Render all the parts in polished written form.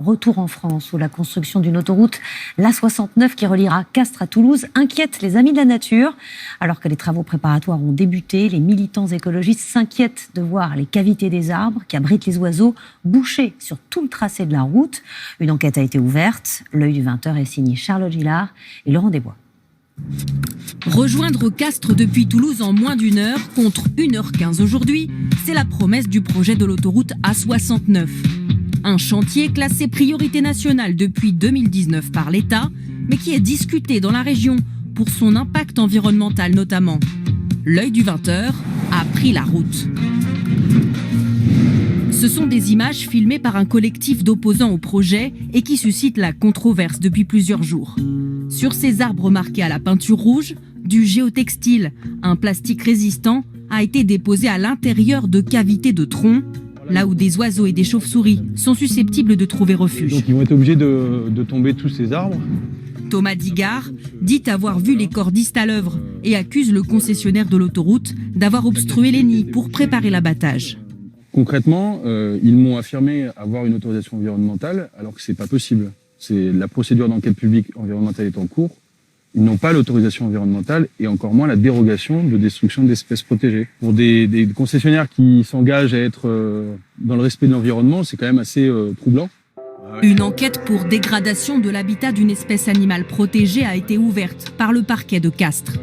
Retour en France où la construction d'une autoroute, l'A69 qui reliera Castres à Toulouse, inquiète les amis de la nature. Alors que les travaux préparatoires ont débuté, les militants écologistes s'inquiètent de voir les cavités des arbres qui abritent les oiseaux bouchées sur tout le tracé de la route. Une enquête a été ouverte. L'œil du 20h est signé Charlotte Gillard et Laurent Desbois. Rejoindre Castres depuis Toulouse en moins d'une heure contre 1h15 aujourd'hui, c'est la promesse du projet de l'autoroute A69. Un chantier classé priorité nationale depuis 2019 par l'État, mais qui est discuté dans la région pour son impact environnemental notamment. L'œil du 20h a pris la route. Ce sont des images filmées par un collectif d'opposants au projet et qui suscitent la controverse depuis plusieurs jours. Sur ces arbres marqués à la peinture rouge, du géotextile, un plastique résistant, a été déposé à l'intérieur de cavités de troncs, là où des oiseaux et des chauves-souris sont susceptibles de trouver refuge. Donc ils vont être obligés de tomber tous ces arbres. Thomas Digard dit avoir vu les cordistes à l'œuvre et accuse le concessionnaire de l'autoroute d'avoir obstrué les nids pour préparer l'abattage. Concrètement, ils m'ont affirmé avoir une autorisation environnementale alors que c'est pas possible. La procédure d'enquête publique environnementale est en cours. Ils n'ont pas l'autorisation environnementale et encore moins la dérogation de destruction d'espèces protégées. Pour des concessionnaires qui s'engagent à être dans le respect de l'environnement, c'est quand même assez troublant. Une enquête pour dégradation de l'habitat d'une espèce animale protégée a été ouverte par le parquet de Castres.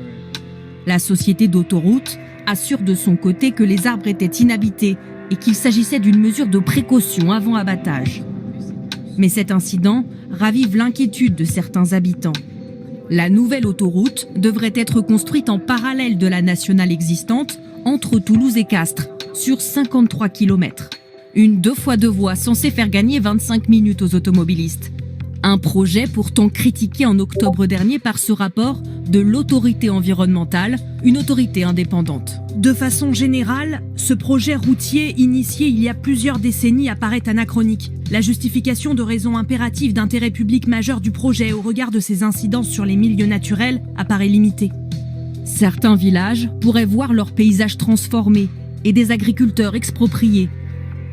La société d'autoroute assure de son côté que les arbres étaient inhabités et qu'il s'agissait d'une mesure de précaution avant abattage. Mais cet incident ravive l'inquiétude de certains habitants. La nouvelle autoroute devrait être construite en parallèle de la nationale existante entre Toulouse et Castres, sur 53 km. Une 2x2 voies censée faire gagner 25 minutes aux automobilistes. Un projet pourtant critiqué en octobre dernier par ce rapport de l'autorité environnementale, une autorité indépendante. De façon générale, ce projet routier initié il y a plusieurs décennies apparaît anachronique. La justification de raisons impératives d'intérêt public majeur du projet au regard de ses incidences sur les milieux naturels apparaît limitée. Certains villages pourraient voir leur paysage transformé et des agriculteurs expropriés.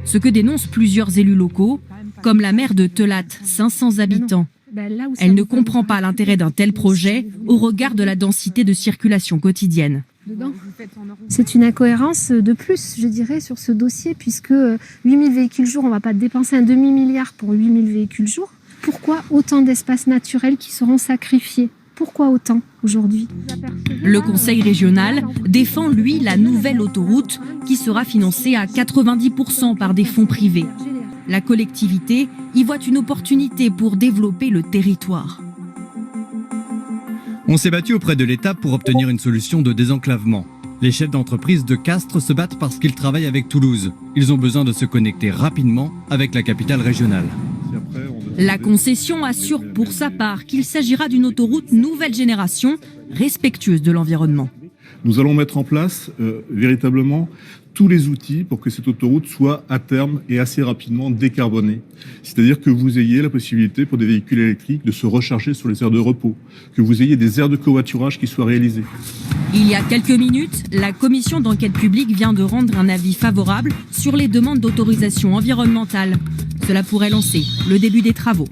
Ce que dénoncent plusieurs élus locaux, comme la maire de Teulat, 500 habitants. Elle ne comprend pas l'intérêt d'un tel projet au regard de la densité de circulation quotidienne. C'est une incohérence de plus, je dirais, sur ce dossier, puisque 8000 véhicules jour, on ne va pas dépenser un demi-milliard pour 8000 véhicules jour. Pourquoi autant d'espaces naturels qui seront sacrifiés ? Pourquoi autant aujourd'hui ? Le conseil régional défend, lui, la nouvelle autoroute qui sera financée à 90% par des fonds privés. La collectivité y voit une opportunité pour développer le territoire. On s'est battu auprès de l'État pour obtenir une solution de désenclavement. Les chefs d'entreprise de Castres se battent parce qu'ils travaillent avec Toulouse. Ils ont besoin de se connecter rapidement avec la capitale régionale. La concession assure pour sa part qu'il s'agira d'une autoroute nouvelle génération, respectueuse de l'environnement. Nous allons mettre en place véritablement tous les outils pour que cette autoroute soit à terme et assez rapidement décarbonée. C'est-à-dire que vous ayez la possibilité pour des véhicules électriques de se recharger sur les aires de repos, que vous ayez des aires de covoiturage qui soient réalisées. Il y a quelques minutes, la commission d'enquête publique vient de rendre un avis favorable sur les demandes d'autorisation environnementale. Cela pourrait lancer le début des travaux.